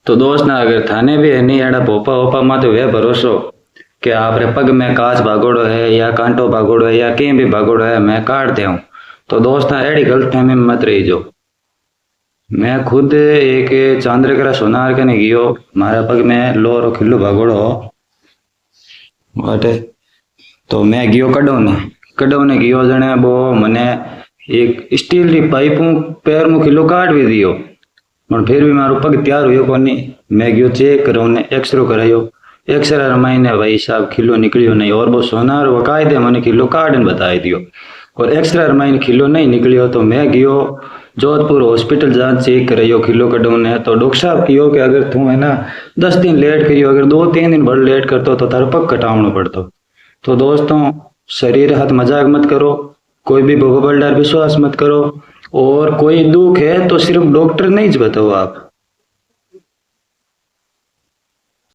तो दोस्त ना अगर थाने भी है नहीं एड़ा पोपा ओपा मा तो वे भरोसो कि आपरे पग में काच भागोड़ो है या कांटो भागोड़ो है या कहीं भी भागोड़ो है मैं काट दूं। तो दोस्त ना एड़ी गलतफहमी में मत रही जो। मैं खुद एक चांद्रकरा सोनार कने गियो। मारा पग में लोरो खिल्लो भागोड़ो हो वाटे। तो मैं गियो कड़ोने गियो जने वो मने एक स्टील री पाइपों पैर मु खिल्लो काट भी दियो। पर फिर भी मारो पग तैयार हुयो कोनी। मैं गयो चेक करो ने एक्सरो करायो। एक्सरा रमाइने भाई साहब खिलो निकलियो नहीं और वो सोनार वकायदे मैंने खिलो काटन बता दियो और एक्सरा रमाइने खिलो नहीं निकलियो। तो मैं गयो जोधपुर हॉस्पिटल जांच चेक करायो खिलो कड़ो ने। तो डॉक्टर साहब कहो कि अगर तू है ना 10 दिन लेट करियो अगर 2-3 दिन भर लेट करतो तो तारो पग कटावनो पड़तो। तो दोस्तों शरीर हाथ मजाक मत करो। कोई भी भगोबल डर विश्वास मत करो। और कोई दुख है तो सिर्फ डॉक्टर नहीं बताओ आप।